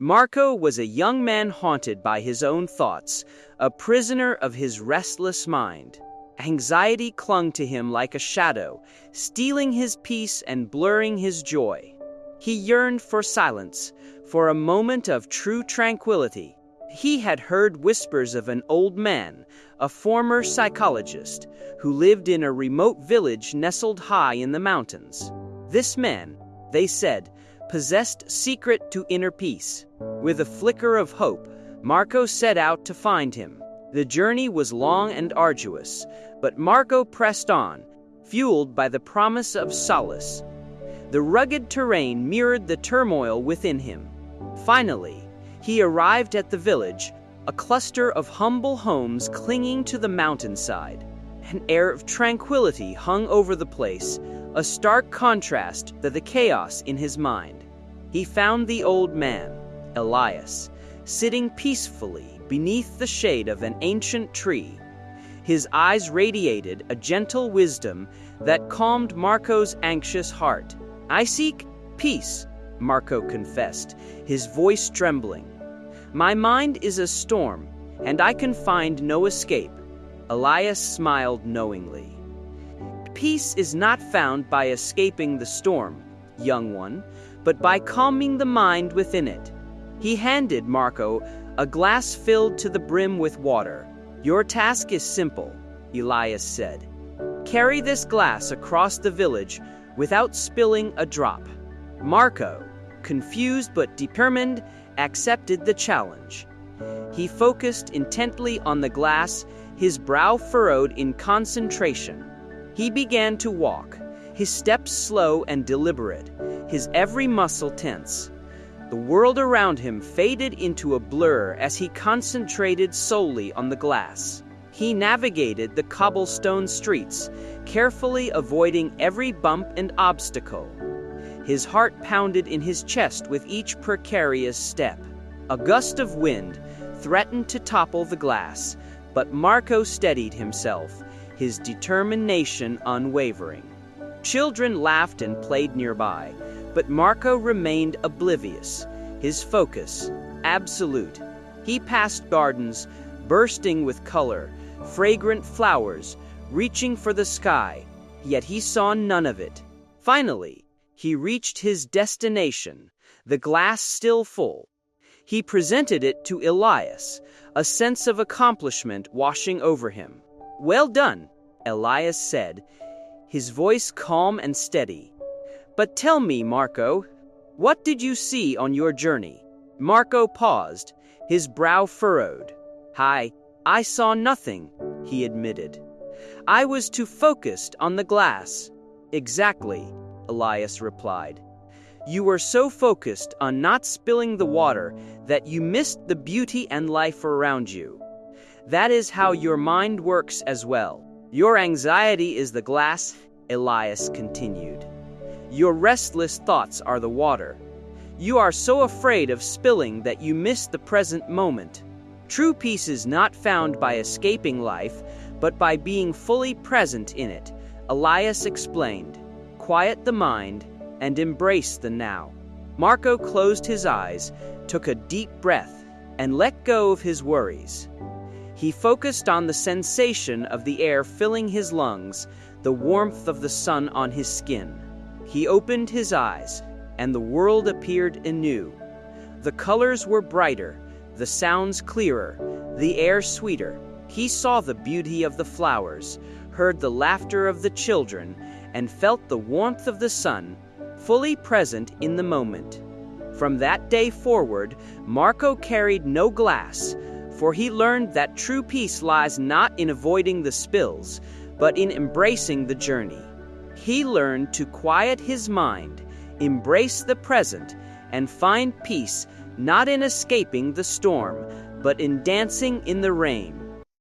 Marco was a young man haunted by his own thoughts, a prisoner of his restless mind. Anxiety clung to him like a shadow, stealing his peace and blurring his joy. He yearned for silence, for a moment of true tranquility. He had heard whispers of an old man, a former psychologist, who lived in a remote village nestled high in the mountains. This man, they said, possessed secret to inner peace. With a flicker of hope, Marco set out to find him. The journey was long and arduous, but Marco pressed on, fueled by the promise of solace. The rugged terrain mirrored the turmoil within him. Finally, he arrived at the village, a cluster of humble homes clinging to the mountainside. An air of tranquility hung over the place, a stark contrast to the chaos in his mind. He found the old man, Elias, sitting peacefully beneath the shade of an ancient tree. His eyes radiated a gentle wisdom that calmed Marco's anxious heart. "I seek peace," Marco confessed, his voice trembling. "My mind is a storm, and I can find no escape." Elias smiled knowingly. "Peace is not found by escaping the storm, young one, but by calming the mind within it." He handed Marco a glass filled to the brim with water. "Your task is simple," Elias said. "Carry this glass across the village without spilling a drop." Marco, confused but determined, accepted the challenge. He focused intently on the glass, his brow furrowed in concentration. He began to walk, his steps slow and deliberate, his every muscle tense. The world around him faded into a blur as he concentrated solely on the glass. He navigated the cobblestone streets, carefully avoiding every bump and obstacle. His heart pounded in his chest with each precarious step. A gust of wind threatened to topple the glass, but Marco steadied himself, his determination unwavering. Children laughed and played nearby, but Marco remained oblivious, his focus absolute. He passed gardens bursting with color, fragrant flowers reaching for the sky, yet he saw none of it. Finally, he reached his destination, the glass still full. He presented it to Elias, a sense of accomplishment washing over him. "Well done," Elias said, his voice calm and steady. "But tell me, Marco, what did you see on your journey?" Marco paused, his brow furrowed. I saw nothing," he admitted. "I was too focused on the glass." "Exactly," Elias replied. "You were so focused on not spilling the water that you missed the beauty and life around you. That is how your mind works as well. Your anxiety is the glass," Elias continued. "Your restless thoughts are the water. You are so afraid of spilling that you miss the present moment. True peace is not found by escaping life, but by being fully present in it," Elias explained. "Quiet the mind and embrace the now." Marco closed his eyes, took a deep breath, and let go of his worries. He focused on the sensation of the air filling his lungs, the warmth of the sun on his skin. He opened his eyes, and the world appeared anew. The colors were brighter, the sounds clearer, the air sweeter. He saw the beauty of the flowers, heard the laughter of the children, and felt the warmth of the sun, fully present in the moment. From that day forward, Marco carried no glass, for he learned that true peace lies not in avoiding the spills, but in embracing the journey. He learned to quiet his mind, embrace the present, and find peace not in escaping the storm, but in dancing in the rain.